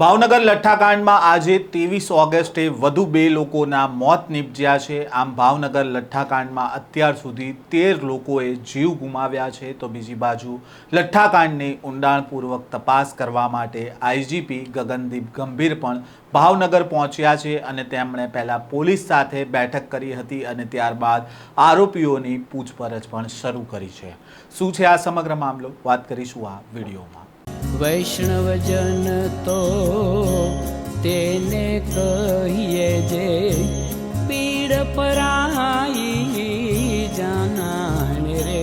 ભાવનગર લઠ્ઠાકાંડમાં આજે 23 ઓગસ્ટે વધુ 2 લોકોના મોત નીપજ્યા છે। આમ ભાવનગર લઠ્ઠાકાંડમાં અત્યાર સુધી 13 લોકોએ જીવ ગુમાવ્યા છે। તો બીજી બાજુ લઠ્ઠાકાંડની ઊંડાણપૂર્વક તપાસ કરવા માટે આઈજીપી ગગનદીપ ગંભીર પણ ભાવનગર પહોંચ્યા છે અને તેમણે પહેલા પોલીસ સાથે બેઠક કરી હતી અને ત્યારબાદ આરોપીઓની પૂછપરછ પણ શરૂ કરી છે। શું છે આ સમગ્ર મામલો, વાત કરીશું આ વિડીયોમાં। વૈષ્ણવજન તો તેને કહીએ જે પીડ પરાઈ જાનાને રે।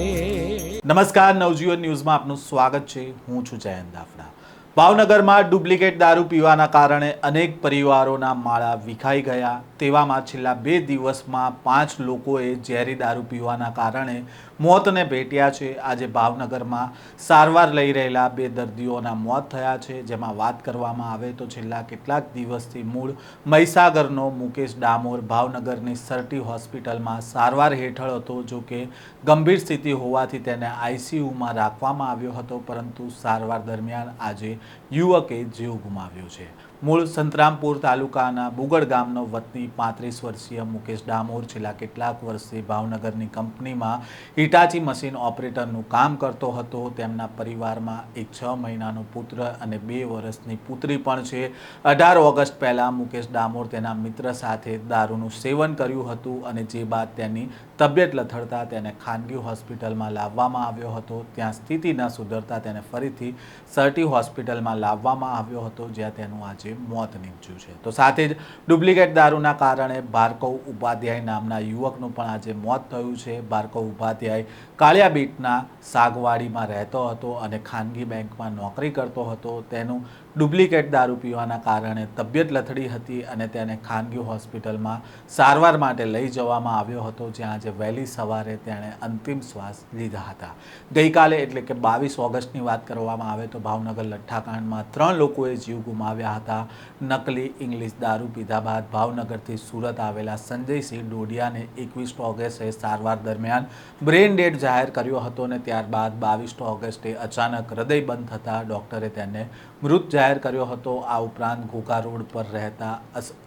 નમસ્કાર, નવજીવન ન્યૂઝમાં આપનું સ્વાગત છે। હું છું જયંત દાફડા। ભાવનગરમાં ડુપ્લિકેટ દારૂ પીવાના કારણે અનેક પરિવારોના માળા વિખાઈ ગયા। તેવામાં છેલ્લા 2 દિવસમાં 5 લોકોએ ઝેરી દારૂ પીવાના કારણે મોતને ભેટ્યા છે। આજે ભાવનગરમાં સારવાર લઈ રહેલા 2 દર્દીઓના મોત થયા છે, જેમાં વાત કરવામાં આવે તો છેલ્લા કેટલાક દિવસથી મૂળ મહીસાગરનો મુકેશ ડામોર ભાવનગરની સરટી હોસ્પિટલમાં સારવાર હેઠળ હતો। જો કે ગંભીર સ્થિતિ હોવાથી તેને આઈસીયુમાં રાખવામાં આવ્યો હતો, પરંતુ સારવાર દરમિયાન આજે યુવકે જીવ ગુમાવ્યો છે। મૂળ સંતરામપુર તાલુકાના બુગડ ગામનો વતની 35 વર્ષીય મુકેશ ડામોર છેલ્લા કેટલાક વર્ષથી ભાવનગરની કંપનીમાં હિટાચી મશીન ઓપરેટરનું કામ કરતો હતો। તેમના પરિવારમાં એક 6 મહિનાનો પુત્ર અને 2 વર્ષની પુત્રી પણ છે। 18 ઓગસ્ટ પહેલાં મુકેશ ડામોર તેના મિત્ર સાથે દારૂનું સેવન કર્યું હતું અને જે બાદ તેની તબિયત લથડતા તેને ખાનગી હોસ્પિટલમાં લાવવામાં આવ્યો હતો। ત્યાં સ્થિતિ ન સુધરતા તેને ફરીથી સરટી હોસ્પિટલમાં લાવવામાં આવ્યો હતો, જ્યાં તેનું આજે મોત નીપજ્યું છે। તો સાથે જ ડુપ્લિકેટ દારૂના કારણે ભાર્ગવ ઉપાધ્યાય નામના યુવકનું પણ આજે મોત થયું છે। ભાર્ગવ ઉપાધ્યાય કાળિયા બીટના સાગવાડીમાં રહેતો હતો અને ખાનગી બેંકમાં નોકરી કરતો હતો। તેનું ડુપ્લિકેટ દારૂ પીવાના કારણે તબિયત લથડી હતી અને તેને ખાનગી હોસ્પિટલમાં સારવાર માટે લઈ જવામાં આવ્યો હતો, જ્યાં આજે વહેલી સવારે તેણે અંતિમ શ્વાસ લીધા હતા। ગઈકાલે એટલે કે 22 ઓગસ્ટની વાત કરવામાં આવે તો ભાવનગર લઠ્ઠાકાંડમાં 3 લોકોએ જીવ ગુમાવ્યા હતા। નકલી ઇંગ્લિશ દારૂ પીધા બાદ ભાવનગરથી સુરત આવેલા સંજયસિંહ ડોડિયાને 21 ઓગસ્ટે સારવાર દરમિયાન બ્રેઇન ડેડ જાહેર કર્યો હતો અને ત્યારબાદ 22 ઓગસ્ટે અચાનક હૃદય બંધ થતાં ડૉક્ટરે તેને મૃત જાહેર કર્યો હતો। આ ઉપરાંત ઘોઘા રોડ પર રહેતા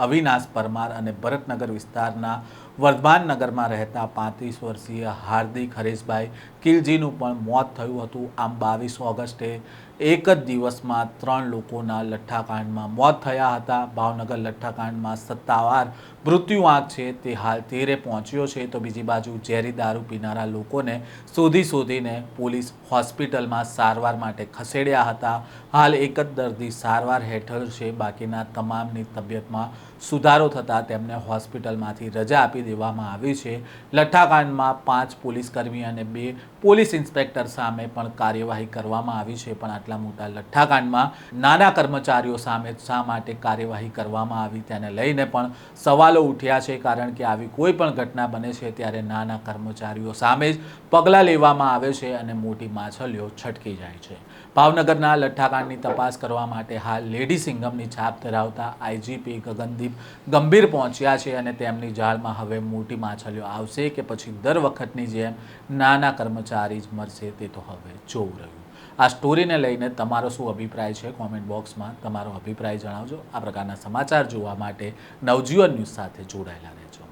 અવિનાશ પરમાર અને ભરતનગર વિસ્તારના વર્ધમાન નગરમાં રહેતા 35 વર્ષીય હાર્દિક હરેશભાઈ કિલજીનું પણ મોત થયું હતું। આમ 22 ઓગસ્ટે એક જ દિવસમાં 3 લોકોના લઠ્ઠાકાંડમાં મોત થયા હતા। ભાવનગર લઠ્ઠાકાંડમાં સત્તાવાર મૃત્યુઆંક છે તે હાલ 13 પહોંચ્યો છે। તો બીજી બાજુ ઝેરી દારૂ પીનારા લોકોને શોધીને પોલીસ હોસ્પિટલમાં સારવાર માટે ખસેડ્યા હતા। હાલ એક જ દર્દી સારવાર હેઠળ છે, બાકીના તમામની તબિયતમાં સુધારો થતાં તેમને હોસ્પિટલમાંથી રજા આપી દેવામાં આવી છે। લઠ્ઠાકાંડમાં 5 પોલીસકર્મી અને 2 પોલીસ ઇન્સ્પેક્ટર સામે પણ કાર્યવાહી કરવામાં આવી છે, પણ આટલા મોટા લઠ્ઠાકાંડમાં નાના કર્મચારીઓ સામે શા માટે કાર્યવાહી કરવામાં આવી તેને લઈને પણ સવાલો ઉઠ્યા છે, કારણ કે આવી કોઈ પણ ઘટના બને છે ત્યારે નાના કર્મચારીઓ સામે જ પગલાં લેવામાં આવે છે અને મોટી માછલીઓ છટકી જાય છે। ભાવનગરના લઠ્ઠાકાંડની તપાસ કરવા માટે હાલ લેડી સિંઘમની છાપ ધરાવતા આઈજીપી ગગનદીપ ગંભીર પહોંચ્યા છે અને તેમની જાળમાં હવે મોટી માછલીઓ આવશે કે પછી દર વખતની જેમ નાના કર્મચારી જ મરશે, તે તો હવે જોવું રહ્યું। આ સ્ટોરીને લઈને તમારો શું અભિપ્રાય છે, કોમેન્ટ બોક્સમાં તમારો અભિપ્રાય જણાવજો। આ પ્રકારના સમાચાર જોવા માટે નવજીવન ન્યૂઝ સાથે જોડાયેલા રહેજો।